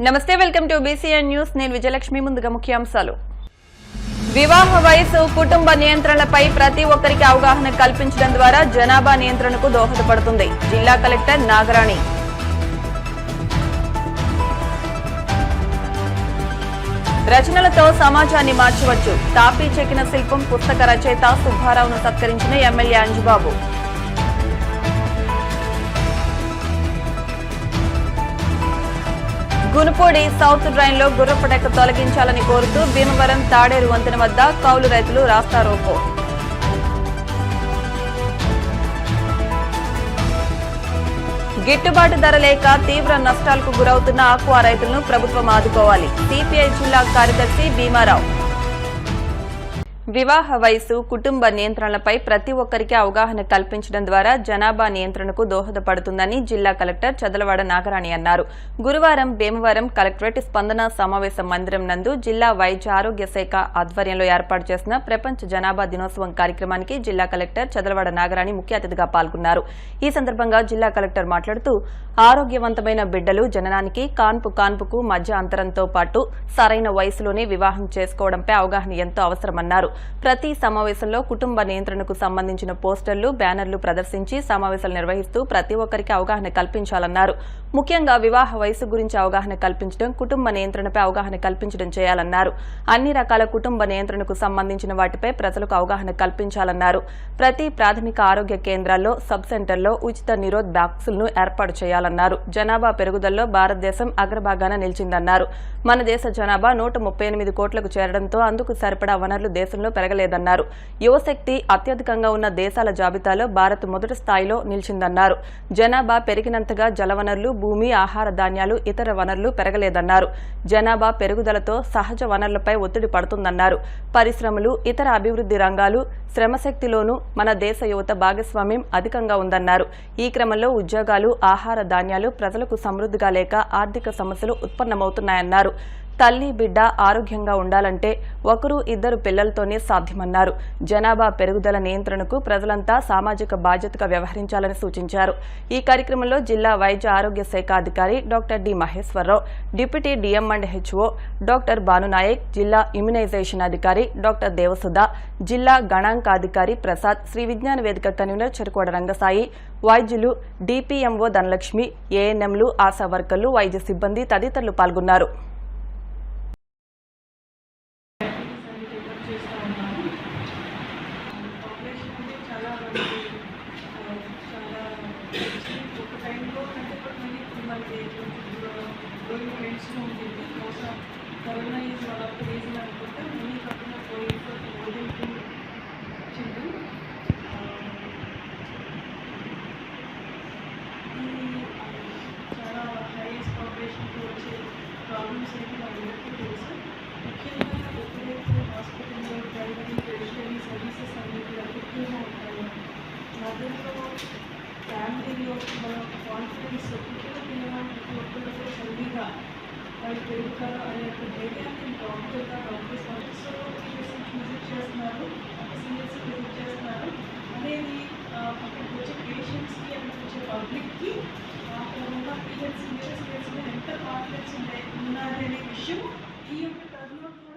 నమస్తే, welcome to BCN news. నేను విజయలక్ష్మి. ముందుగా ముఖ్యాంశాలు. వివాహ వయసు, కుటుంబ నియంత్రణలపై ప్రతి ఒక్కరికి అవగాహన కల్పించడం ద్వారా జనాభా నియంత్రణకు దోహదపడుతుంది. జిల్లా కలెక్టర్ నాగరాణి. రచనలతో సమాజాన్ని మార్చవచ్చు. తాపీ చెక్కిన శిల్పం పుస్తక రచయిత సుబ్బారావును సత్కరించిన MLA Anjubabu. Gunupudi south drain లో గుర్రపడక తొలగించాలని కోరుతూ భీమవరం తాడేరు వంతెన వద్ద కౌలు రైతులు రాస్తారోకో. గిట్టుబాటు ధర లేక తీవ్ర నష్టాలకు గురవుతున్న ఆక్వా రైతులను ప్రభుత్వం ఆదుకోవాలి. సిపిఐ జిల్లా కార్యదర్శి భీమారావు. వివాహ వయసు, కుటుంబ నియంత్రణలపై ప్రతి ఒక్కరికి అవగాహన కల్పించడం ద్వారా జనాభా నియంత్రణకు దోహదపడుతుందని జిల్లా కలెక్టర్ చదలవాడ నాగరాణి అన్నారు. గురువారం భీమవరం కలెక్టరేట్ స్పందన సమావేశ మందిరం నందు జిల్లా వైద్య ఆరోగ్య శాఖ ఆధ్వర్యంలో ఏర్పాటు చేసిన ప్రపంచ జనాభా దినోత్సవం కార్యక్రమానికి జిల్లా కలెక్టర్ చదలవాడ నాగరాణి ముఖ్య అతిథిగా పాల్గొన్నారు. ఈ సందర్భంగా జిల్లా కలెక్టర్ మాట్లాడుతూ ఆరోగ్యవంతమైన బిడ్డలు జననానికి కాన్పుకు మధ్య అంతరంతో పాటు సరైన వయసులోనే వివాహం చేసుకోవడంపై అవగాహన ఎంతో అవసరమన్నారు. ప్రతి సమావేశంలో కుటుంబ నియంత్రణకు సంబంధించిన పోస్టర్లు, బ్యానర్లు ప్రదర్శించి సమావేశాలు నిర్వహిస్తూ ప్రతి ఒక్కరికి అవగాహన కల్పించాలన్నారు. ముఖ్యంగా వివాహ వయసు గురించి అవగాహన కల్పించడం, కుటుంబ నియంత్రణపై అవగాహన కల్పించడం చేయాలన్నారు. అన్ని రకాల కుటుంబ నియంత్రణకు సంబంధించిన వాటిపై ప్రజలకు అవగాహన కల్పించాలన్నారు. ప్రతి ప్రాథమిక ఆరోగ్య కేంద్రాల్లో, సబ్ సెంటర్లో ఉచిత నిరోధ్ బాక్సులను ఏర్పాటు చేయాలన్నారు. జనాభా పెరుగుదలలో భారతదేశం అగ్రభాగాన నిలిచిందన్నారు. మన దేశ జనాభా 138 కోట్లకు చేరడంతో అందుకు సరిపడా వనరులు దేశంలో పెరగలేదన్నారు. యువశక్తి అత్యధికంగా ఉన్న దేశాల జాబితాలో భారత్ మొదటి స్థాయిలో నిలిచిందన్నారు. జనాభా పెరిగినంతగా జలవనరులు, భూమి, ఆహార ధాన్యాలు, ఇతర వనరులు పెరగలేదన్నారు. జనాభా పెరుగుదలతో సహజ వనరులపై ఒత్తిడి పడుతుందన్నారు. పరిశ్రమలు, ఇతర అభివృద్ధి రంగాలు, శ్రమశక్తిలోనూ మన దేశ యువత భాగస్వామ్యం అధికంగా ఉందన్నారు. ఈ క్రమంలో ఉద్యోగాలు, ఆహార ధాన్యాలు ప్రజలకు సమృద్ధిగా లేక ఆర్థిక సమస్యలు ఉత్పన్నమవుతున్నాయన్నారు. తల్లి, బిడ్డ ఆరోగ్యంగా ఉండాలంటే 1-2 పిల్లలతోనే సాధ్యమన్నారు. జనాభా పెరుగుదల నియంత్రణకు ప్రజలంతా సామాజిక బాధ్యతగా వ్యవహరించాలని సూచించారు. ఈ కార్యక్రమంలో జిల్లా వైద్య ఆరోగ్య శాఖ అధికారి doctor D Maheshwararao, deputy DM and HO doctor Bhanunayak, జిల్లా ఇమ్యునైజేషన్ అధికారి డాక్టర్ దేవసుధ, జిల్లా గణాంకాధికారి ప్రసాద్, శ్రీ విజ్ఞాన వేదిక కన్వీనర్ చెరుకోడ రంగసాయి, వైద్యులు, డిపిఎంఓ ధనలక్ష్మి, ఏఎన్ఎంలు, ఆశా వర్కర్లు, వైద్య సిబ్బంది తదితరులు పాల్గొన్నారు. ప్రాబ్లమ్స్ అయితే వాళ్ళందరికీ తెలుసు. ముఖ్యంగా ఎప్పుడైతే హాస్పిటల్లో ప్రైమరీ, టెరిషరీ సర్వీసెస్ అనేవి ఎక్కువగా ఉంటాయో, మదర్లో, ఫ్యామిలీలో మన కాన్ఫిడెన్స్ పుట్టిన పిల్లవాళ్ళు ప్రతి ఒక్కరు కూడా హెల్దీగా వాళ్ళు పెరుగుతారు అనే ఒక ధైర్యాన్ని డాక్టర్స్ ఆఫీస్లో విజిట్ చేస్తున్నారు, సీఎస్సీ విజిట్ చేస్తున్నారు అనేది అక్కడికి వచ్చే పేషెంట్స్కి, అక్కడికి వచ్చే పబ్లిక్కి అక్కడ ఉన్న పిఎల్సీ ఎంత కాన్ఫిడెన్స్ ఉన్నది అనే విషయం ఈ యొక్క టర్మ్లో కూడా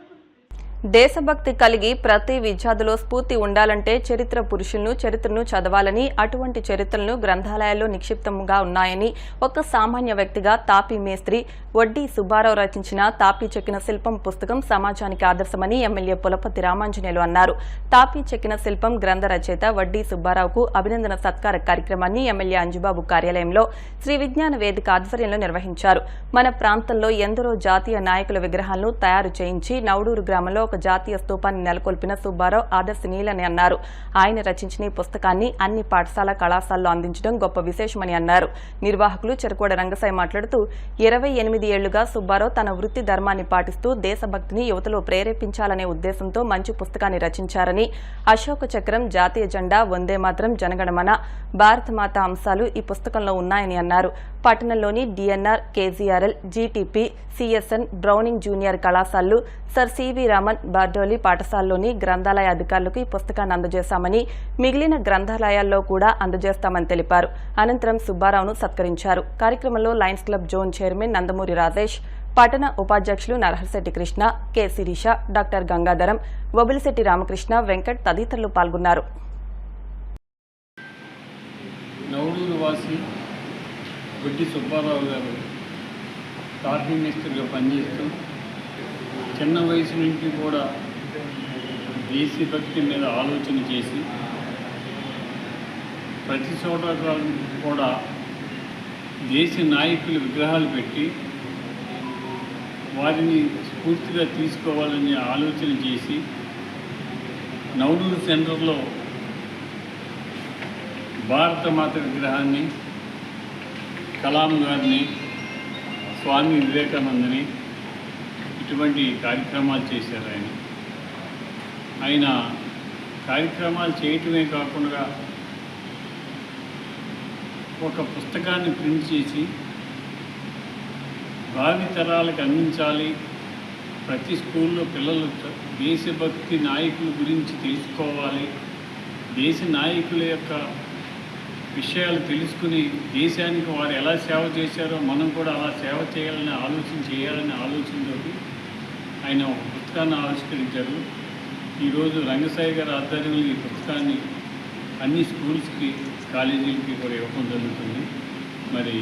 దేశభక్తి కలిగి ప్రతి విద్యార్థిలో స్ఫూర్తి ఉండాలంటే చరిత్ర పురుషులను, చరిత్రను చదవాలని, అటువంటి చరిత్రలను గ్రంథాలయాల్లో నిక్షిప్తంగా ఉన్నాయని ఒక సామాన్య వ్యక్తిగా తాపీ మేస్త్రి వడ్డీ సుబ్బారావు రచించిన తాపీ చెక్కిన శిల్పం పుస్తకం సమాజానికి ఆదర్శమని ఎమ్మెల్యే పులపతి రామాంజనేయులు అన్నారు. తాపీ చెక్కిన శిల్పం గ్రంథ రచయిత వడ్డీ సుబ్బారావుకు అభినందన సత్కార కార్యక్రమాన్ని ఎమ్మెల్యే అంజుబాబు కార్యాలయంలో శ్రీ విజ్ఞాన వేదిక ఆధ్వర్యంలో నిర్వహించారు. మన ప్రాంతంలో ఎందరో జాతీయ నాయకుల విగ్రహాలను తయారు చేయించి నవడూరు గ్రామంలో ఒక జాతీయ స్తూపాన్ని నెలకొల్పిన సుబ్బారావు ఆదర్శనీయులని అన్నారు. ఆయన రచించిన ఈ పుస్తకాన్ని అన్ని పాఠశాల, కళాశాలలో అందించడం గొప్ప విశేషమని అన్నారు. నిర్వాహకులు చెరుకోడ రంగసాయి మాట్లాడుతూ 28 ఏళ్లుగా సుబ్బారావు తన వృత్తి ధర్మాన్ని పాటిస్తూ దేశభక్తిని యువతలో ప్రేరేపించాలనే ఉద్దేశంతో మంచి పుస్తకాన్ని రచించారని, అశోక చక్రం, జాతీయ జెండా, వందే మాతరం, జనగణమన, భారతమాత అంశాలు ఈ పుస్తకంలో ఉన్నాయని అన్నారు. పట్టణంలోని DNR, KGRL, GTP, CSN, Browning junior కళాశాలలు, సర్ సివి రామన్, బార్డోలి పాఠశాలలోని గ్రంథాలయ అధికారులకు ఈ పుస్తకాన్ని అందజేశామని, మిగిలిన గ్రంథాలయాల్లో కూడా అందజేస్తామని తెలిపారు. అనంతరం సుబ్బారావును సత్కరించారు. కార్యక్రమంలో Lions club zone chairman Nandamuri Rajesh, పట్టణ ఉపాధ్యక్షులు నరహర్శెట్టి కృష్ణ, కె శిరీష, డాక్టర్ గంగాధరం, బొబిలిశెట్టి రామకృష్ణ, వెంకట్ తదితరులు పాల్గొన్నారు. నవడూరు వాసి గొడ్డి సుబ్బారావు గారు టార్గీ మినిస్టర్గా పనిచేస్తూ చిన్న వయసు నుంచి కూడా దేశభక్తి మీద ఆలోచన చేసి ప్రతి చోట కూడా దేశ నాయకుల విగ్రహాలు పెట్టి వారిని స్ఫూర్తిగా తీసుకోవాలని ఆలోచన చేసి నవడూరు సెంటర్లో భారతమాత విగ్రహాన్ని, కలాం గారిని, స్వామి వివేకానందని ఇటువంటి కార్యక్రమాలు చేశారు. ఆయన కార్యక్రమాలు చేయటమే కాకుండా ఒక పుస్తకాన్ని ప్రింట్ చేసి భావితరాలకు అందించాలి. ప్రతి స్కూల్లో పిల్లలు దేశభక్తి నాయకుల గురించి తెలుసుకోవాలి, దేశ నాయకుల యొక్క విషయాలు తెలుసుకుని దేశానికి వారు ఎలా సేవ చేశారో మనం కూడా అలా సేవ చేయాలని ఆలోచనతో ఆయన ఒక పుస్తకాన్ని ఆవిష్కరించారు. ఈరోజు రంగసాయి గారి ఆధ్వర్యంలో ఈ పుస్తకాన్ని అన్ని స్కూల్స్కి, కాలేజీలకి కూడా ఇవ్వడం జరుగుతుంది. మరి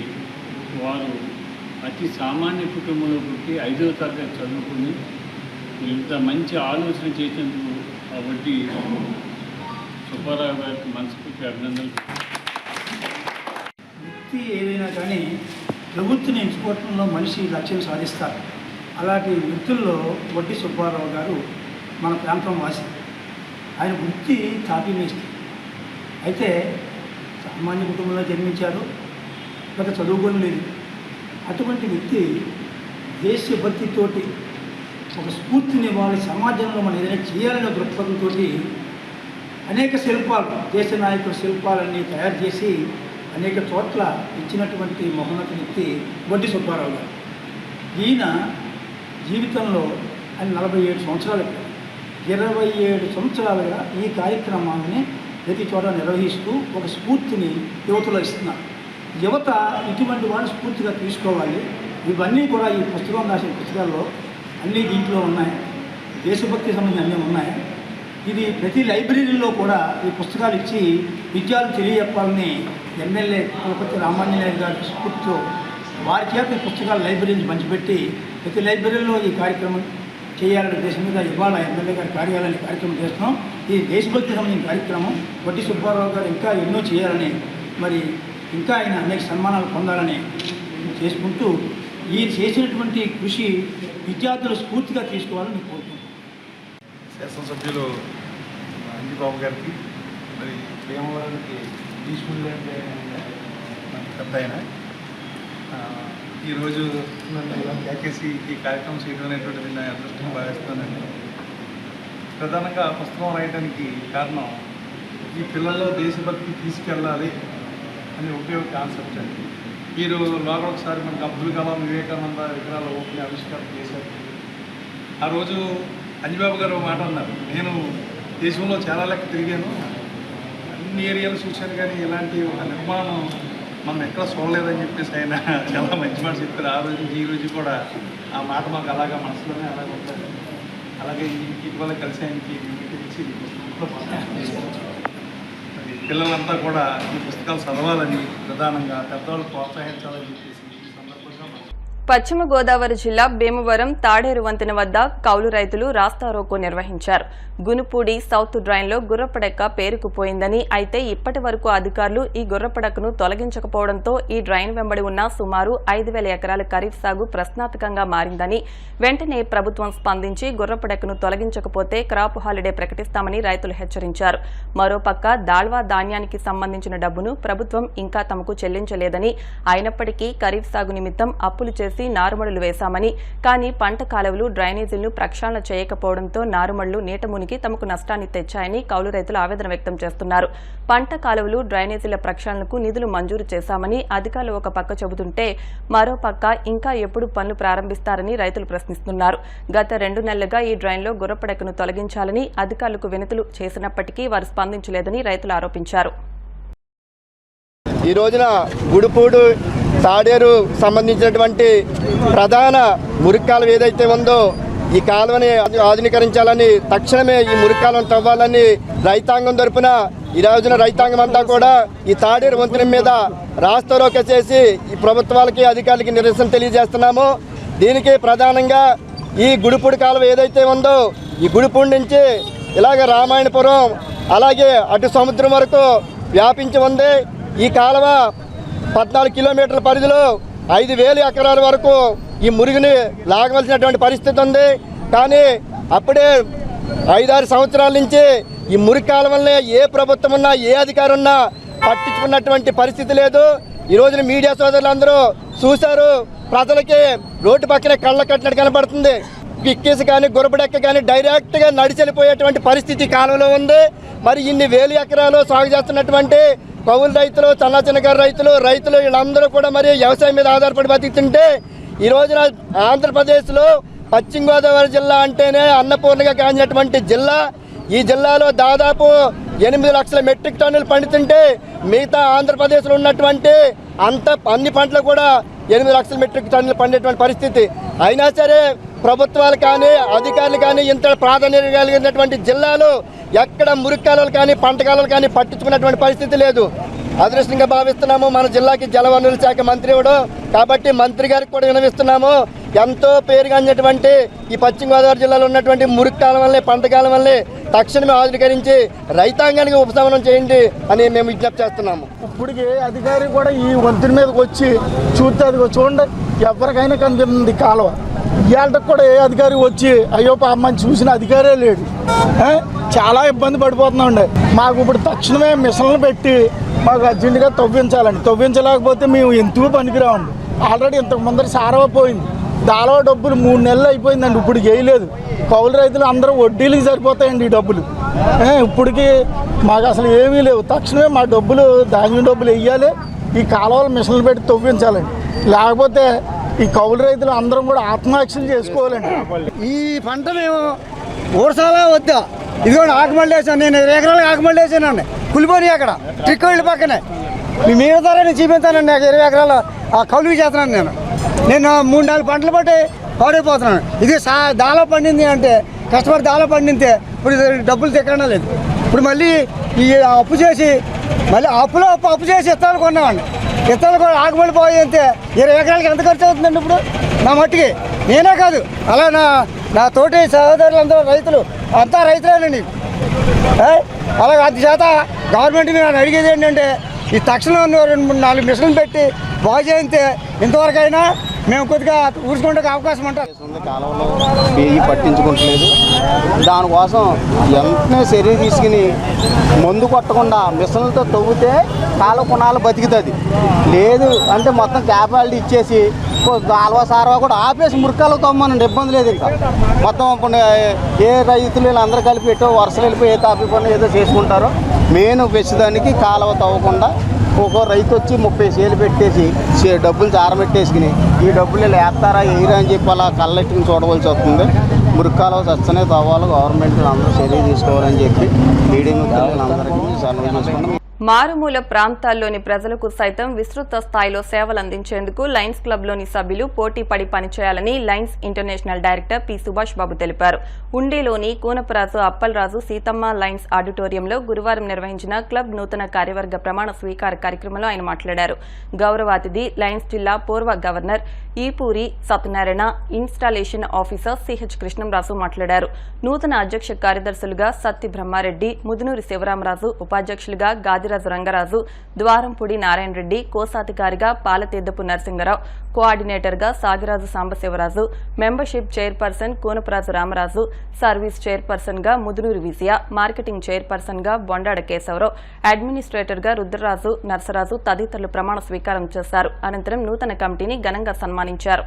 వారు అతి సామాన్య కుటుంబంలో పుట్టి 5వ తరగతి చదువుకుని ఇంత మంచి ఆలోచన చేసేందుకు కాబట్టి సుబ్బారావు గారికి మనస్ఫూర్తి అభినందనలు. వ్యక్తి ఏదైనా కానీ ప్రభుత్వం ఎంచుకోవడంలో మనిషి లక్ష్యం సాధిస్తారు. అలాంటి వ్యక్తుల్లో వడ్డీ సుబ్బారావు గారు మన ప్రాంతం వాసి. ఆయన వృత్తి తాపీ మేస్త్రి. అయితే సామాన్య కుటుంబంలో జన్మించారు, పెద్ద చదువుకొని లేదు. అటువంటి వ్యక్తి దేశభక్తితోటి ఒక స్ఫూర్తిని వాళ్ళ సమాజంలో మనం ఏదైనా చేయాలనే దృక్పథంతో అనేక శిల్పాలు, దేశ నాయకుల శిల్పాలన్నీ తయారు చేసి అనేక చోట్ల ఇచ్చినటువంటి మహోన్నత వ్యక్తి వడ్డీ సుబ్బారావు గారు. ఈయన జీవితంలో ఆయన 47 సంవత్సరాలు, 27 సంవత్సరాలుగా ఈ కార్యక్రమాలని ప్రతి చోట నిర్వహిస్తూ ఒక స్ఫూర్తిని యువతలో ఇస్తున్నారు. యువత ఇటువంటి వాడిని స్ఫూర్తిగా తీసుకోవాలి. ఇవన్నీ కూడా ఈ పుస్తకం రాసిన పుస్తకాల్లో అన్నీ దీంట్లో ఉన్నాయి. దేశభక్తి సంబంధించి అన్నీ ఉన్నాయి. ఇది ప్రతి లైబ్రరీలో కూడా ఈ పుస్తకాలు ఇచ్చి విద్యార్థులు తెలియజెప్పాలని ఎమ్మెల్యే కులపతి రామాంజనేయులు గారి స్ఫూర్తితో వారి చేత ఈ పుస్తకాలు లైబ్రరీని పంచిపెట్టి ప్రతి లైబ్రరీలో ఈ కార్యక్రమం చేయాలనే ఉద్దేశం మీద ఇవాళ ఎమ్మెల్యే గారి కార్యాలయాన్ని కార్యక్రమం చేస్తున్నాం. ఈ దేశభక్తి సంబంధించిన కార్యక్రమం వడ్డీ సుబ్బారావు గారు ఇంకా ఎన్నో చేయాలని, మరి ఇంకా ఆయన అనేక సన్మానాలు పొందాలని చేసుకుంటూ ఈ చేసినటువంటి కృషి విద్యార్థులు స్ఫూర్తిగా తీసుకోవాలని కోరుకుంటున్నాను. శాసనసభ్యులు అంజిబాబు గారికి, మరి భీమవరానికి తీసుకుంటే పెద్ద ఆయన ఈరోజు నన్ను ఇలా ప్యాకేసి ఈ కార్యక్రమం చేయడం అనేటువంటిది నా అదృష్టంగా భావిస్తానండి. ప్రధానంగా పుస్తకం రాయడానికి కారణం ఈ పిల్లల్లో దేశభక్తి తీసుకెళ్ళాలి అని ఒకే ఒక కాన్సెప్ట్ అండి. మీరు లోగా ఒకసారి మనకు అబ్దుల్ కలాం, వివేకానంద విగ్రహాల ఓపెన్ ఆవిష్కరణ చేశారు. ఆ రోజు అంజిబాబు గారు మాట అన్నారు, నేను దేశంలో చాలా లెక్క తిరిగాను, అన్ని ఏరియాలు చూశాను, కానీ ఇలాంటి ఒక నిర్మాణం మనం ఎక్కడ చూడలేదని చెప్పేసి ఆయన చాలా మంచి మాట చెప్పారు. ఆ రోజు నుంచి ఈ రోజు కూడా ఆ మాట మాకు అలాగా మనసులోనే అలాగే ఉంటుంది. అలాగే ఇటీవల కలిసి ఆయనకి ఇచ్చి పిల్లలంతా కూడా ఈ పుస్తకాలు చదవాలని, ప్రధానంగా పెద్దవాళ్ళు ప్రోత్సహించాలని చెప్పేసి ఈ సందర్భంగా పశ్చిమ గోదావరి జిల్లా భీమవరం తాడేరు వంతెన వద్ద కౌలు రైతులు రాస్తారోకో నిర్వహించారు. గునుపూడి సౌత్ డ్రైన్లో గుర్రపడెక్క పేరుకుపోయిందని, అయితే ఇప్పటి వరకు అధికారులు ఈ గుర్రపడకను తొలగించకపోవడంతో ఈ డ్రైన్ వెంబడి ఉన్న సుమారు 5,000 ఎకరాల ఖరీఫ్ సాగు ప్రశ్నార్థకంగా మారిందని, వెంటనే ప్రభుత్వం స్పందించి గుర్రపడెక్కను తొలగించకపోతే క్రాప్ హాలిడే ప్రకటిస్తామని రైతులు హెచ్చరించారు. మరోపక్క దాళ్వా ధాన్యానికి సంబంధించిన డబ్బును ప్రభుత్వం ఇంకా తమకు చెల్లించలేదని, అయినప్పటికీ ఖరీఫ్ సాగు నిమిత్తం అప్పులు చేసి నారుమడులు వేశామని, కానీ పంట కాలువలు, డ్రైనేజీలను ప్రక్షాళన చేయకపోవడంతో నారుమడులు నీట మునిగి తమకు నష్టాన్ని తెచ్చాయని కౌలు రైతులు ఆవేదన వ్యక్తం చేస్తున్నారు. పంట కాలువలు, డ్రైనేజీల ప్రక్షాళనకు నిధులు మంజూరు చేశామని అధికారులు ఒక పక్క చెబుతుంటే, మరో పక్క ఇంకా ఎప్పుడు పనులు ప్రారంభిస్తారని రైతులు ప్రశ్నిస్తున్నారు. గత 2 నెలలుగా ఈ డ్రైన్లో గుర్రపడెక్కను తొలగించాలని అధికారులకు వినతులు చేసినప్పటికీ వారు స్పందించలేదని రైతులు ఆరోపించారు. ఈ రోజున గుడిపూడు తాడేరు సంబంధించినటువంటి ప్రధాన మురికి కాలువ ఏదైతే ఉందో ఈ కాలువని ఆధునీకరించాలని, తక్షణమే ఈ మురికి కాలువను తవ్వాలని రైతాంగం తరపున ఈ రోజున రైతాంగం అంతా కూడా ఈ తాడేరు వంతెన మీద రాస్తారోక చేసి ఈ ప్రభుత్వాలకి అధికారులకి నిరసన తెలియజేస్తున్నాము. దీనికి ప్రధానంగా ఈ గుడిపూడి కాలువ ఏదైతే ఉందో ఈ గుడిపూడి నుంచి ఇలాగ రామాయణపురం అలాగే అటు సముద్రం వరకు వ్యాపించి ఉంది. ఈ కాలువ 14 కిలోమీటర్ల పరిధిలో 5,000 ఎకరాల వరకు ఈ మురుగుని లాగవలసినటువంటి పరిస్థితి ఉంది. కానీ అప్పుడే 5-6 సంవత్సరాల నుంచి ఈ మురికి కాలువల్ని ఏ ప్రభుత్వం ఉన్నా ఏ అధికారం ఉన్నా పట్టించుకున్నటువంటి పరిస్థితి లేదు. ఈ రోజున మీడియా సోదరులందరూ చూశారు, ప్రజలకి రోడ్డు పక్కనే కళ్ళ కట్టినట్టు కనబడుతుంది. కిక్కేసి కానీ గురబడెక్క కానీ డైరెక్ట్గా నడిచెళ్ళిపోయేటువంటి పరిస్థితి కాలంలో ఉంది. మరి ఇన్ని 1000 ఎకరాలు సాగు చేస్తున్నటువంటి కౌలు రైతులు, చిన్నగారు రైతులు వీళ్ళందరూ కూడా మరి వ్యవసాయం మీద ఆధారపడి బతుకుతుంటే ఈ రోజున ఆంధ్రప్రదేశ్లో పశ్చిమ గోదావరి జిల్లా అంటేనే అన్నపూర్ణగా కాంచినటువంటి జిల్లా. ఈ జిల్లాలో దాదాపు 8 లక్షల మెట్రిక్ టన్నులు పండుతుంటే మిగతా ఆంధ్రప్రదేశ్లో ఉన్నటువంటి అన్ని పంటలు కూడా 8 లక్షల మెట్రిక్ టన్నులు పండేటువంటి పరిస్థితి. అయినా సరే ప్రభుత్వాలు కానీ అధికారులు కానీ ఇంత ప్రాధాన్యత కలిగినటువంటి జిల్లాలో ఎక్కడ మురికి కాలువలు కానీ పంట కాలువలు కానీ పట్టించుకున్నటువంటి పరిస్థితి లేదు. అదృష్టంగా భావిస్తున్నాము మన జిల్లాకి జలవనరుల శాఖ మంత్రి ఇవ్వడం, కాబట్టి మంత్రి గారికి కూడా వినవిస్తున్నాము. ఎంతో పేరుగాంచినటువంటి ఈ పశ్చిమ గోదావరి జిల్లాలో ఉన్నటువంటి మురికి కాలువల్ని పంట కాలువల్ని తక్షణమే ఆధునీకరించి రైతాంగానికి ఉపశమనం చేయండి అని మేము విజ్ఞప్తి చేస్తున్నాము. ఇప్పటికి అధికారి కూడా ఈ వంతెన మీదకి వచ్చి చూస్తే అది చూడండి ఎవరికైనా కనిపిస్తుంది కాలువ. ఇవాళకి కూడా ఏ అధికారి వచ్చి అయ్యో పాపని చూసిన అధికారే లేడు. చాలా ఇబ్బంది పడిపోతున్నామండి. మాకు ఇప్పుడు తక్షణమే మిషన్లు పెట్టి మాకు అర్జెంటుగా తవ్వించలేకపోతే మేము ఎందుకు పనికిరామండి. ఆల్రెడీ ఇంతకు ముందర సారవ పోయింది, దాలో డబ్బులు 3 నెలలు అయిపోయిందండి, ఇప్పుడు వేయలేదు. కౌలు రైతులు అందరూ వడ్డీలకి సరిపోతాయండి ఈ డబ్బులు. ఇప్పటికి మాకు అసలు ఏమీ లేవు. తక్షణమే మా డబ్బులు ధాన్యం డబ్బులు వేయాలి, ఈ కాలువలు మిషన్లు పెట్టి తవ్వించాలండి. లేకపోతే ఈ కౌలు రైతులు అందరం కూడా ఆత్మహత్యలు చేసుకోవాలండి. ఈ పంట మేము ఊరసాలా వద్దా, ఇదిగోండి ఆకుమల్లి వేసాను, నేను 20 ఎకరాలకు ఆకుమల్లి వేసానండి. కులిపోని అక్కడ ట్రిక్ ఇళ్ళ పక్కనే మీరు ద్వారా నేను చూపించానండి. 20 ఎకరాలు ఆ కౌలుకి చేస్తున్నాను నేను 3-4 పంటలు బట్టి పాడైపోతున్నాను. ఇది దాలో పండింది అంటే కష్టపడి దాలో పండితే ఇప్పుడు డబ్బులు తెక్కడం లేదు. ఇప్పుడు మళ్ళీ ఈ అప్పు చేసి మళ్ళీ అప్పు చేసి ఇత్తనాలు కొన్నామండి. ఇత్తనాలు కూడా ఆకుమల్లి పోయి అంతే 20 ఎకరాలకి ఎంత ఖర్చు అవుతుందండి ఇప్పుడు నా మట్టికి. నేనే కాదు అలా నా తోటి సహోదరులు అందరూ రైతులు అంతా రైతులేనండి. అలాగే అందుచేత గవర్నమెంట్ని నేను అడిగేది ఏంటంటే ఈ తక్షణం 2-4 మిషన్లు పెట్టి బాగు చేయితే ఇంతవరకైనా మేము కొద్దిగా ఊరుకుంటే అవకాశం ఉంటుంది. కాలంలో పేయి పట్టించుకుంటలేదు. దానికోసం వెంటనే చర్య తీసుకుని మందు కొట్టకుండా మిషన్లతో తవ్వితే కాలువ కొనాలు బతుకుతుంది. లేదు అంటే మొత్తం క్యాపాలిటీ ఇచ్చేసి కాలువ సారవ కూడా ఆపేసి మురికాలకు తవ్వమనండి, ఇబ్బంది లేదు. ఇంకా మొత్తం ఏ రైతులు వీళ్ళందరూ కలిపి ఎటో వరుసలు వెళ్ళిపోయి ఏ తాపి పని ఏదో చేసుకుంటారో మెయిన్ పెంచుదానికి కాలువ తవ్వకుండా ఒక్కో రైతు వచ్చి 30 సేలు పెట్టేసి డబ్బులు జారబెట్టేసుకుని ఈ డబ్బులు ఇలా వేస్తారా వేయరా అని చెప్పి అలా కళ్ళెట్టుకుని చూడవలసి వస్తుంది. మురికాలువ సచ్చనే తవ్వాలి, గవర్నమెంట్ అందరూ చర్య తీసుకోవాలని చెప్పి మీడియం అందరికీ సెలవు తీసుకున్నాం. మారుమూల ప్రాంతాల్లోని ప్రజలకు సైతం విస్తృత స్థాయిలో సేవలు అందించేందుకు లయన్స్ క్లబ్లోని సభ్యులు పోటీ పడి పనిచేయాలని Lions International director P Subhash Babu తెలిపారు. ఉండిలోని కూనపరాజు అప్పలరాజు సీతమ్మ లయన్స్ ఆడిటోరియంలో గురువారం నిర్వహించిన క్లబ్ నూతన కార్యవర్గ ప్రమాణ స్వీకార కార్యక్రమంలో ఆయన మాట్లాడారు. గౌరవ అతిథి లయన్స్ జిల్లా పూర్వ governor Eepuri Satyanarayana, installation officer CH Krishnamraju మాట్లాడారు. నూతన అధ్యక్ష కార్యదర్శులుగా సత్తి బ్రహ్మారెడ్డి, ముదునూరి శివరామరాజు, ఉపాధ్యక్షులుగా గాదిరాజు రంగరాజు, ద్వారంపూడి నారాయణ రెడ్డి, కోశాధికారిగా పాలతీద్దపు నరసింగరావు, కోఆర్డినేటర్గా Sagiraju Sambasivaraju, membership chairperson Koonaparaju Ramaraju, service చైర్పర్సన్గా ముదునూరి విజయ, మార్కెటింగ్ చైర్పర్సన్గా బొండాడ కేశవరావు, అడ్మినిస్ట్రేటర్గా రుద్రరాజు, నర్సరాజు తదితరులు ప్రమాణ స్వీకారం చేశారు. అనంతరం నూతన కమిటీని ఘనంగా సన్మానించారు.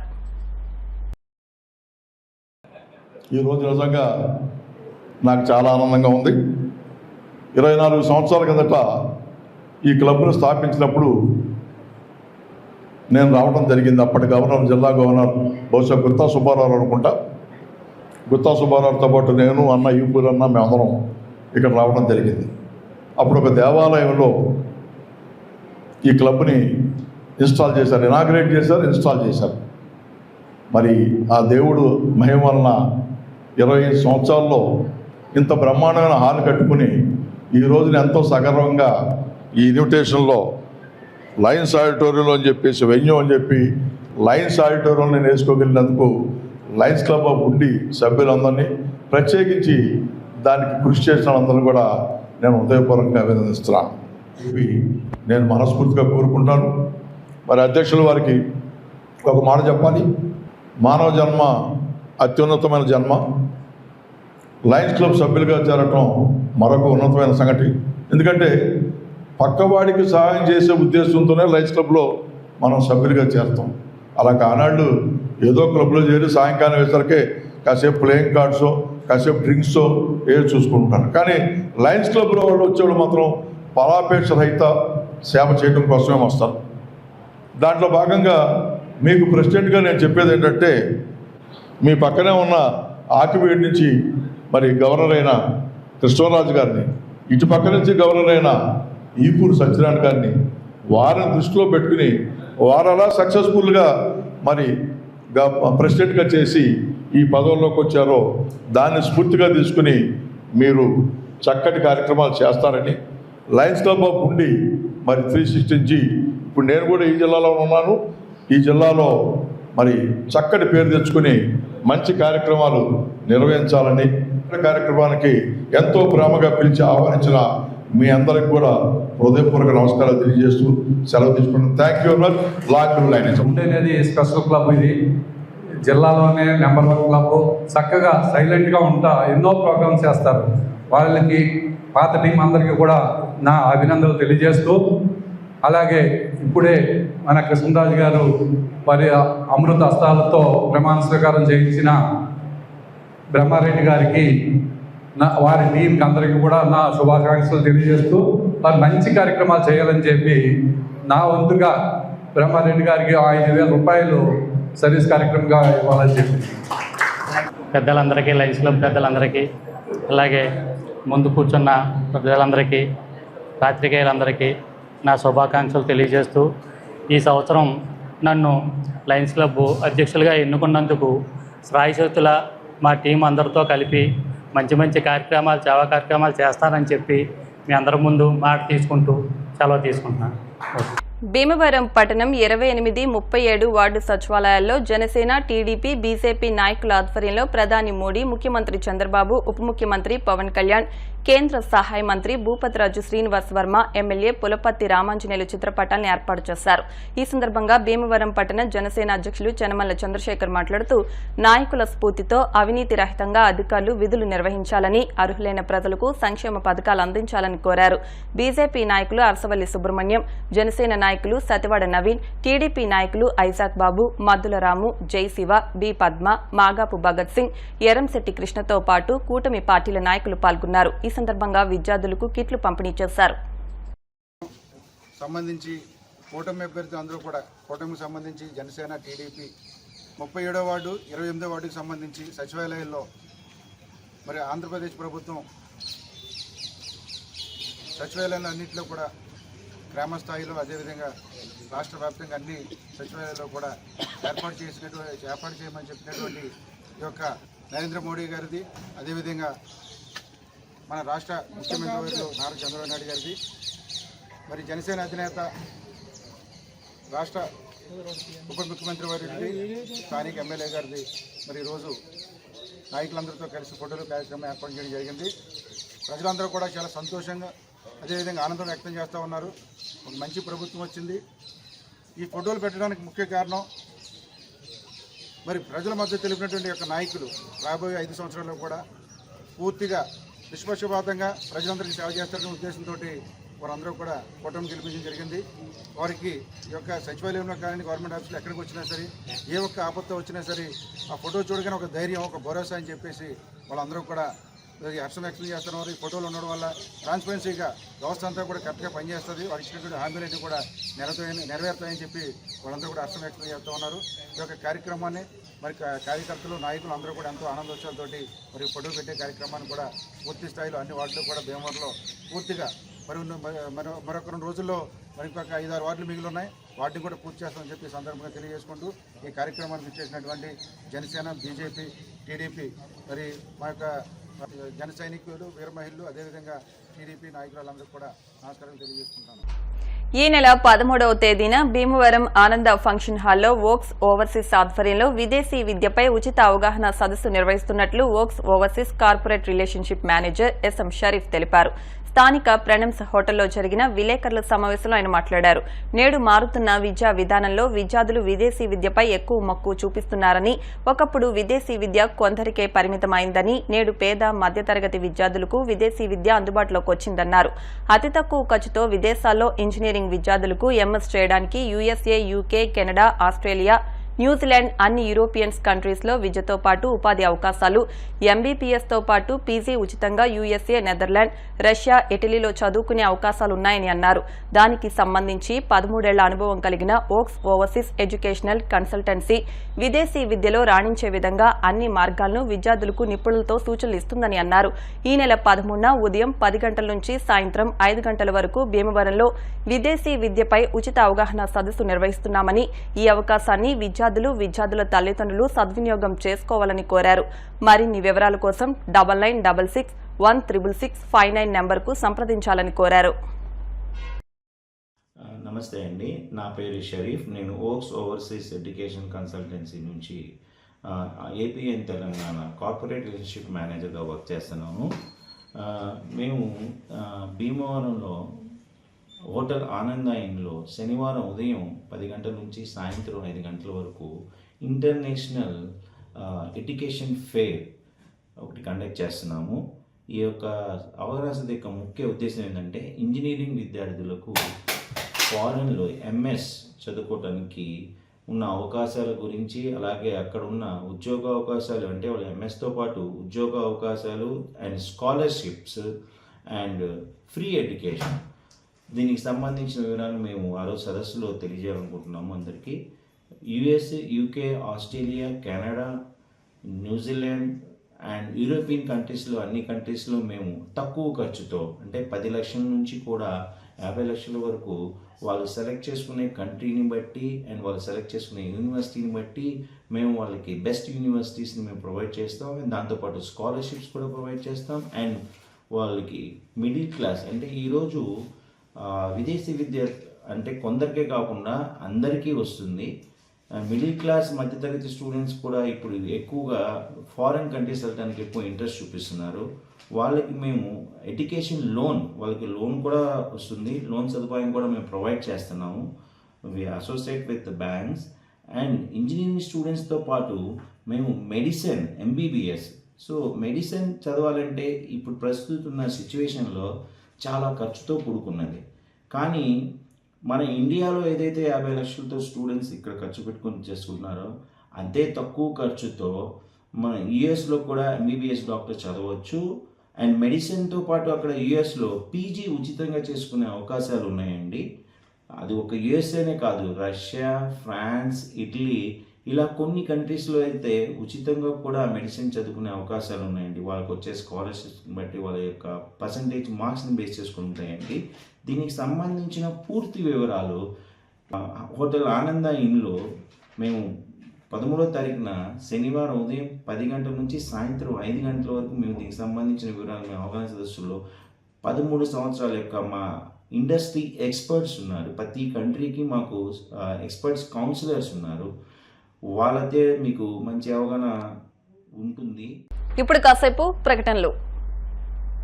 ఈరోజు నిజంగా నాకు చాలా ఆనందంగా ఉంది. 24 సంవత్సరాల కిందట ఈ క్లబ్ను స్థాపించినప్పుడు నేను రావడం జరిగింది. అప్పటి గవర్నర్, జిల్లా గవర్నర్ బహుశా గుత్తా సుబ్బారావు అనుకుంటా. గుత్తా సుబ్బారావుతో పాటు నేను, అన్న ఈపూరి అన్న, మేమందరం ఇక్కడ రావడం జరిగింది. అప్పుడు ఒక దేవాలయంలో ఈ క్లబ్ని ఇన్స్టాల్ చేశారు, ఇనాగ్రేట్ చేశారు, ఇన్స్టాల్ చేశారు. మరి ఆ దేవుడు మహిమ వలన 25 సంవత్సరాల్లో ఇంత బ్రహ్మాండమైన హాల్ కట్టుకుని ఈ రోజున ఎంతో సగర్వంగా ఈ ఇన్విటేషన్లో లయన్స్ ఆడిటోరియంలో అని చెప్పేసి వెన్యూ అని చెప్పి లయన్స్ ఆడిటోరియంలో నేను వేసుకోగలిగినందుకు లయన్స్ క్లబ్ ఆఫ్ ఉండి సభ్యులందరినీ ప్రత్యేకించి దానికి కృషి చేసిన అందరినీ కూడా నేను హృదయపూర్వకంగా అభినందిస్తున్నాను. ఇవి నేను మనస్ఫూర్తిగా కోరుకుంటాను. మరి అధ్యక్షుల వారికి ఒక మాట చెప్పాలి. మానవ జన్మ అత్యున్నతమైన జన్మ. లయన్స్ క్లబ్ సభ్యులుగా చేరటం మరొక ఉన్నతమైన సంగతి. ఎందుకంటే పక్కవాడికి సహాయం చేసే ఉద్దేశంతోనే లయన్స్ క్లబ్లో మనం సభ్యులుగా చేరుతాం. అలా కానాళ్ళు ఏదో క్లబ్లో చేరి సాయంకాలం వేసరికి కాసేపు ప్లేయింగ్ కార్డ్సో కాసేపు డ్రింక్సో ఏదో చూసుకుంటున్నారు. కానీ లయన్స్ క్లబ్లో వాళ్ళు వచ్చేవాళ్ళు మాత్రం ఫలాపేక్ష రహిత సేవ చేయడం కోసమే వస్తారు. దాంట్లో భాగంగా మీకు ప్రెసిడెంట్గా నేను చెప్పేది ఏంటంటే, మీ పక్కనే ఉన్న ఆకివీడి నుంచి మరి గవర్నర్ అయిన కృష్ణరాజు గారిని, ఇటు పక్క నుంచి గవర్నర్ అయిన ఈపూరు సత్యనారాయణ గారిని వారిని దృష్టిలో పెట్టుకుని వారు అలా సక్సెస్ఫుల్గా మరి ప్రెసిడెంట్గా చేసి ఈ పదవుల్లోకి వచ్చారో దాన్ని స్ఫూర్తిగా తీసుకుని మీరు చక్కటి కార్యక్రమాలు చేస్తారని లయన్స్ క్లబ్ ఆఫ్ ఉండి మరి 316G ఇప్పుడు నేను కూడా ఈ జిల్లాలో ఉన్నాను. ఈ జిల్లాలో మరి చక్కటి పేరు తెచ్చుకుని మంచి కార్యక్రమాలు నిర్వహించాలని కార్యక్రమానికి ఎంతో ప్రేమగా పిలిచి ఆహ్వానించిన మీ అందరికి కూడా హృదయపూర్వక నమస్కారాలు తెలియజేస్తూ సెలవు తీసుకుంటాను. Thank you very much. Long line అనేది స్పెషల్ క్లబ్. ఇది జిల్లాలోనే నెంబర్ 1 క్లబ్. చక్కగా సైలెంట్గా ఉంటా ఎన్నో ప్రోగ్రామ్స్ చేస్తారు. వాళ్ళకి పాత టీం అందరికీ కూడా నా అభినందనలు తెలియజేస్తూ, అలాగే ఇప్పుడే మన కృష్ణరాజు గారు వారి అమృత హస్తాలతో ప్రమాణ స్వీకారం చేయించిన బ్రహ్మారెడ్డి గారికి వారి టీంకి అందరికీ కూడా నా శుభాకాంక్షలు తెలియజేస్తూ, వారు మంచి కార్యక్రమాలు చేయాలని చెప్పి నా వంతుగా బ్రహ్మారెడ్డి గారికి 5,000 రూపాయలు సర్వీస్ కార్యక్రమంగా ఇవ్వాలని చెప్పి పెద్దలందరికీ, లయన్స్ క్లబ్ పెద్దలందరికీ, అలాగే ముందు కూర్చున్న ప్రజలందరికీ, పాత్రికేయులందరికీ నా శుభాకాంక్షలు తెలియజేస్తూ, ఈ సంవత్సరం నన్ను లయన్స్ క్లబ్ అధ్యక్షులుగా ఎన్నుకున్నందుకు శ్రాయశక్తుల మా టీం అందరితో కలిపి మంచి మంచి కార్యక్రమాలు, సేవా కార్యక్రమాలు చేస్తానని చెప్పి మీ అందరి ముందు మాట తీసుకుంటూ సెలవు తీసుకుంటున్నాను. భీమవరం పట్టణం 28, 37 వార్డు సచివాలయాల్లో జనసేన, టీడీపీ, బీజేపీ నాయకుల ఆధ్వర్యంలో ప్రధాని మోడీ, ముఖ్యమంత్రి చంద్రబాబు, ఉప ముఖ్యమంత్రి పవన్ కళ్యాణ్, కేంద్ర సహాయ మంత్రి భూపతిరాజు శ్రీనివాస్ వర్మ, ఎమ్మెల్యే పులపర్తి రామాంజనేయులు చిత్రపటాలను ఏర్పాటు చేశారు. ఈ సందర్భంగా భీమవరం పట్టణ జనసేన అధ్యక్షులు చెనమల్ల చంద్రశేఖర్ మాట్లాడుతూ, నాయకుల స్ఫూర్తితో అవినీతి రహితంగా అధికారులు విధులు నిర్వహించాలని, అర్హులైన ప్రజలకు సంక్షేమ పథకాలు అందించాలని కోరారు. బీజేపీ నాయకులు అరసవల్లి సుబ్రహ్మణ్యం, జనసేన నాయకులు సతివాడ నవీన్, టీడీపీ నాయకులు ఐజాక్ బాబు, మద్దుల రాము, జయశివ, బి పద్మ, మాగాపు భగత్ సింగ్, ఎరంశెట్టి కృష్ణతో పాటు కూటమి పార్టీల నాయకులు పాల్గొన్నారు. ఈ సందర్భంగా విద్యార్థులకు కిట్లు పంపిణీ చేశారు. సంబంధించి కూటమి అభ్యర్థులు అందరూ కూడా కూటమికి సంబంధించి జనసేన, టీడీపీ 37వ వార్డు, 28వ వార్డుకి సంబంధించి సచివాలయాల్లో మరి ఆంధ్రప్రదేశ్ ప్రభుత్వం సచివాలయాలు అన్నింటిలో కూడా గ్రామ స్థాయిలో, అదేవిధంగా రాష్ట్ర వ్యాప్తంగా అన్ని సచివాలయాల్లో కూడా ఏర్పాటు చేయమని చెప్పినటువంటి ఈ యొక్క నరేంద్ర మోడీ గారిది, అదేవిధంగా మన రాష్ట్ర ముఖ్యమంత్రి వర్యులు నారా చంద్రబాబు నాయుడు గారిది, మరి జనసేన అధినేత రాష్ట్ర ఉప ముఖ్యమంత్రి వర్యులది, స్థానిక ఎమ్మెల్యే గారిది మరి ఈరోజు నాయకులందరితో కలిసి ఫోటోలు కార్యక్రమం ఏర్పాటు చేయడం జరిగింది. ప్రజలందరూ కూడా చాలా సంతోషంగా, అదేవిధంగా ఆనందం వ్యక్తం చేస్తూ ఉన్నారు. ఒక మంచి ప్రభుత్వం వచ్చింది. ఈ ఫోటోలు పెట్టడానికి ముఖ్య కారణం మరి ప్రజల మధ్య తెలిపినటువంటి యొక్క నాయకులు రాబోయే 5 సంవత్సరాల్లో కూడా పూర్తిగా నిష్పక్షపాతంగా ప్రజలందరికీ సేవ చేస్తారనే ఉద్దేశంతో వారందరూ కూడా కూటమి గెలిపించడం జరిగింది. వారికి ఈ యొక్క సచివాలయంలో కానీ గవర్నమెంట్ ఆఫీసులు ఎక్కడికి వచ్చినా సరే, ఏ ఒక్క ఆపత్తి వచ్చినా సరే ఆ ఫోటో చూడగానే ఒక ధైర్యం, ఒక భరోసా అని చెప్పేసి వాళ్ళందరూ కూడా హర్షం వ్యక్తం చేస్తున్నారు. ఈ ఫోటోలు ఉండడం వల్ల ట్రాన్స్పరెన్సీగా వ్యవస్థ అంతా కూడా కరెక్ట్గా పనిచేస్తుంది. వారికి ఇచ్చినటువంటి హామీలన్నీ కూడా నెరవేరుతాయని చెప్పి వాళ్ళందరూ కూడా హర్షం వ్యక్తం చేస్తూ ఉన్నారు. ఈ యొక్క కార్యక్రమాన్ని మరి కార్యకర్తలు, నాయకులు అందరూ కూడా ఎంతో ఆనందోత్సవాలతో మరి ఫోటో పెట్టే కార్యక్రమాన్ని కూడా పూర్తి స్థాయిలో అన్ని వార్డులు కూడా భీమవరంలో పూర్తిగా మరొక 2 రోజుల్లో మరి ఇంకొక 5-6 వార్డులు మిగిలి ఉన్నాయి. వాటిని కూడా పూర్తి చేస్తామని చెప్పి ఈ సందర్భంగా తెలియజేసుకుంటూ ఈ కార్యక్రమానికి ఇచ్చేసినటువంటి జనసేన, బీజేపీ, టీడీపీ, మరి మా యొక్క జన సైనికులు, వీర మహిళలు, అదేవిధంగా టీడీపీ నాయకులందరూ కూడా నమస్కారం తెలియజేసుకుంటాను. ఈ నెల 13వ తేదీన భీమవరం ఆనంద ఫంక్షన్ హాల్లో వోక్స్ ఓవర్సీస్ ఆధ్వర్యంలో విదేశీ విద్యపై ఉచిత అవగాహన సదస్సు నిర్వహిస్తున్నట్లు Vox Overseas corporate relationship manager SM Sharif తెలిపారు. స్థానిక ప్రణమ్స్ హోటల్లో జరిగిన విలేకరుల సమావేశంలో ఆయన మాట్లాడారు. నేడు మారుతున్న విద్యా విధానంలో విద్యార్థులు విదేశీ విద్యపై ఎక్కువ మక్కువ చూపిస్తున్నారని, ఒకప్పుడు విదేశీ విద్య కొందరికే పరిమితమైందని, నేడు పేద మధ్యతరగతి విద్యార్థులకు విదేశీ విద్య అందుబాటులోకి వచ్చిందన్నారు. అతి తక్కువ ఖర్చుతో విదేశాల్లో ఇంజనీరింగ్ విద్యార్థులకు ఎంఎస్ చేయడానికి USA, UK, Canada, Australia, New Zealand, అన్ని యూరోపియన్స్ కంట్రీస్లో విద్యతో పాటు ఉపాధి అవకాశాలు, ఎంబీపీఎస్తో పాటు పీజీ ఉచితంగా యూఎస్ఏ, నెదర్లాండ్, రష్యా, ఇటలీలో చదువుకునే అవకాశాలున్నాయని అన్నారు. దానికి సంబంధించి 13 ఏళ్ల అనుభవం కలిగిన వోక్స్ ఓవర్సీస్ ఎడ్యుకేషనల్ కన్సల్టెన్సీ విదేశీ విద్యలో రాణించే విధంగా అన్ని మార్గాలను విద్యార్థులకు నిపుణులతో సూచనలు ఇస్తుందని అన్నారు. ఈ నెల 13న ఉదయం 10 గంటల నుంచి సాయంత్రం 5 గంటల వరకు భీమవరంలో విదేశీ విద్యపై ఉచిత అవగాహన సదస్సు నిర్వహిస్తున్నామని, ఈ అవకాశాన్ని విద్యార్థుల తల్లిదండ్రులు సద్వినియోగం చేసుకోవాలని కోరారు. మరిన్ని వివరాల కోసం 9966166659 నెంబర్కు సంప్రదించాలని కోరారు. నమస్తే అండి, నా పేరు షరీఫ్. నేను వోక్స్ ఓవర్సీస్ ఎడ్యుకేషన్ కన్సల్టెన్సీ నుంచి ఏపీఎన్ తెలంగాణ కార్పొరేట్ రిలేషన్షిప్ మేనేజర్గా వర్క్ చేస్తున్నాము. మేము భీమవరంలో హోటల్ ఆనంద ఇన్లో శనివారం ఉదయం 10 గంటల నుంచి సాయంత్రం 5 గంటల వరకు ఇంటర్నేషనల్ ఎడ్యుకేషన్ ఫెయిర్ ఒకటి కండక్ట్ చేస్తున్నాము. ఈ యొక్క అవగాహన యొక్క ముఖ్య ఉద్దేశం ఏంటంటే ఇంజనీరింగ్ విద్యార్థులకు ఫారెన్లో ఎంఎస్ చదువుకోవడానికి ఉన్న అవకాశాల గురించి, అలాగే అక్కడ ఉన్న ఉద్యోగ అవకాశాలు, అంటే వాళ్ళు ఎంఎస్తో పాటు ఉద్యోగ అవకాశాలు and scholarships and free education, దీనికి సంబంధించిన వివరాలు మేము ఆ రోజు సదస్సులో తెలియజేయాలనుకుంటున్నాము అందరికీ. US, UK, Australia, Canada, New Zealand and European కంట్రీస్లో అన్ని కంట్రీస్లో మేము తక్కువ ఖర్చుతో, అంటే 10 లక్షల నుంచి కూడా 50 లక్షల వరకు వాళ్ళు సెలెక్ట్ చేసుకునే కంట్రీని బట్టి అండ్ వాళ్ళు సెలెక్ట్ చేసుకునే యూనివర్సిటీని బట్టి మేము వాళ్ళకి బెస్ట్ యూనివర్సిటీస్ని మేము ప్రొవైడ్ చేస్తాం. అండ్ దాంతోపాటు స్కాలర్షిప్స్ కూడా ప్రొవైడ్ చేస్తాం. అండ్ వాళ్ళకి మిడిల్ క్లాస్, అంటే ఈరోజు విదేశీ విద్య అంటే కొందరికే కాకుండా అందరికీ వస్తుంది. మిడిల్ క్లాస్, మధ్యతరగతి స్టూడెంట్స్ కూడా ఇప్పుడు ఎక్కువగా ఫారిన్ కంట్రీస్ వెళ్ళడానికి ఎక్కువ ఇంట్రెస్ట్ చూపిస్తున్నారు. వాళ్ళకి మేము ఎడ్యుకేషన్ లోన్, వాళ్ళకి లోన్ కూడా వస్తుంది, లోన్ సదుపాయం కూడా మేము ప్రొవైడ్ చేస్తున్నాము. We associate with banks. And engineering స్టూడెంట్స్తో పాటు మేము మెడిసిన్, ఎంబీబీఎస్. సో మెడిసిన్ చదవాలంటే ఇప్పుడు ప్రస్తుతం ఉన్న సిచ్యువేషన్లో చాలా ఖర్చుతో కూడుకున్నది. కానీ మన ఇండియాలో ఏదైతే 50 లక్షలతో స్టూడెంట్స్ ఇక్కడ ఖర్చు పెట్టుకొని చేసుకుంటున్నారో అంతే తక్కువ ఖర్చుతో మన యూఎస్లో కూడా ఎంబీబీఎస్ డాక్టర్ చదవచ్చు. అండ్ మెడిసిన్తో పాటు అక్కడ యూఎస్లో పీజీ ఉచితంగా చేసుకునే అవకాశాలు ఉన్నాయండి. అది ఒక యూఎస్ఏనే కాదు, రష్యా, ఫ్రాన్స్, ఇటలీ, ఇలా కొన్ని కంట్రీస్లో అయితే ఉచితంగా కూడా మెడిసిన్ చదువుకునే అవకాశాలు ఉన్నాయండి. వాళ్ళకి వచ్చే స్కాలర్షిప్ని బట్టి వాళ్ళ యొక్క పర్సంటేజ్ మార్క్స్ని బేస్ చేసుకుని ఉంటాయండి. దీనికి సంబంధించిన పూర్తి వివరాలు హోటల్ ఆనంద ఇన్లో మేము 13వ తారీఖున శనివారం ఉదయం 10 గంటల నుంచి సాయంత్రం 5 గంటల వరకు మేము దీనికి సంబంధించిన వివరాలు మేము అవగాహన సదస్సులో 13 సంవత్సరాల యొక్క మా ఇండస్ట్రీ ఎక్స్పర్ట్స్ ఉన్నారు. ప్రతి కంట్రీకి మాకు ఎక్స్పర్ట్స్ కౌన్సిలర్స్ ఉన్నారు. వాళ్ళతే మీకు మంచి అవగాహన ఉంటుంది. ఇప్పుడు కాసేపు ప్రకటనలు.